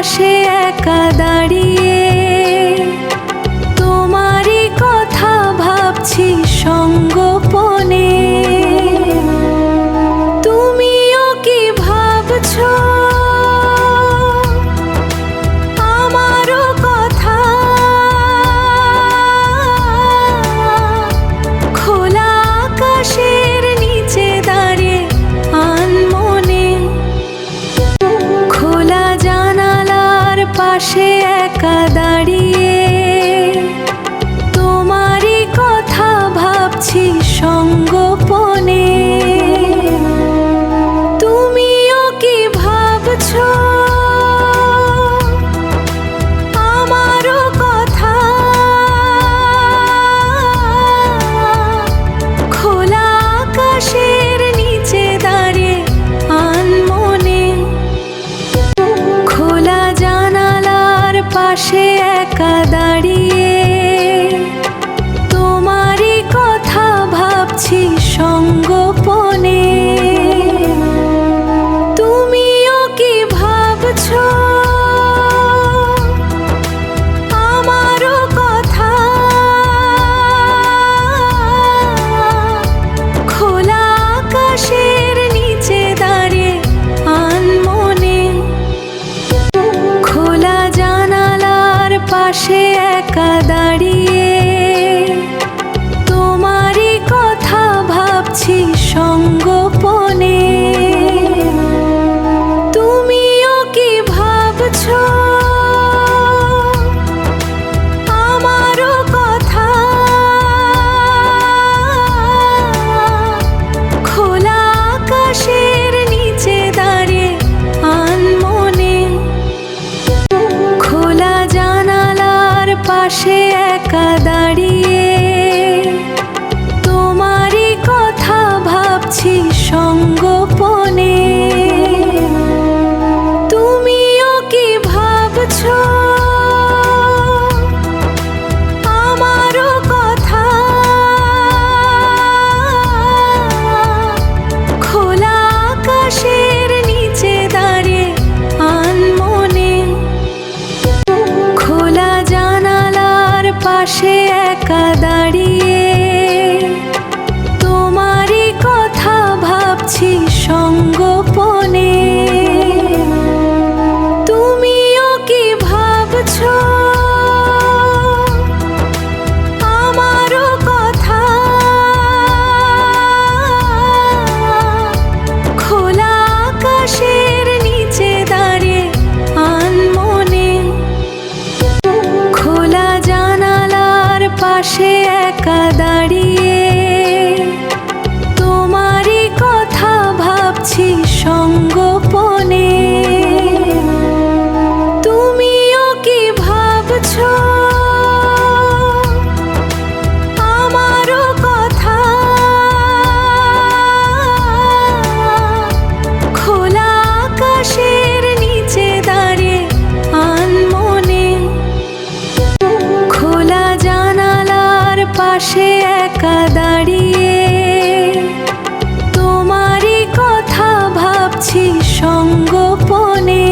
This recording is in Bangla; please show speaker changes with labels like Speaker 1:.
Speaker 1: পাশে একা দাঁড়িয়ে তোমারই কথা ভাবছি সঙ্গোপনে। তুমিও কি ভাবছো আমারও কথা? খোলা আকাশের নিচে দাঁড়িয়ে আনমনে, খোলা জানালার পাশে একা দাঁড়িয়ে তোমারই কথা ভাবছি সঙ্গোপনে। তুমিও কি ভাবছো আমারও কথা? খোলা আকাশের নিচে দাঁড়িয়ে আনমনে, খোলা জানালার পাশে একা দাঁড়িয়ে তোমারই কথা ভাবছি সঙ্গোপনে। তুমিও কি ভাবছো আমারও কথা? খোলা আকাশের নিচে দাঁড়িয়ে আনমনে, খোলা জানালার পাশে একা দাঁড়িয়ে তোমারই কথা ভাবছি সঙ্গোপনে। তুমিও কি ভাবছো আমারও কথা? খোলা আকাশের নিচে দাঁড়িয়ে আনমনে, খোলা জানালার পাশে একা দাঁড়িয়ে তোমারই কথা ভাবছি সঙ্গোপনে। তুমিও কি ভাবছো আমারও কথা? খোলা আকাশের নিচে দাঁড়িয়ে আনমনে, খোলা জানালার পাশে একা দাঁড়িয়ে তোমারই কথা ভাবছি সঙ্গোপনে। তুমিও কি ভাবছো আমারও কথা? খোলা আকাশের নিচে দাঁড়িয়ে আনমনে, খোলা জানালার পাশে একা দাঁড়িয়ে তোমারই কথা ভাবছি সঙ্গোপনে। তুমিও কি ভাবছো আমারও কথা? খোলা আকাশের নিচে দাঁড়িয়ে আনমনে, খোলা জানালার পাশে একা দাঁড়িয়ে তোমারই কথা ভাবছি সঙ্গোপনে।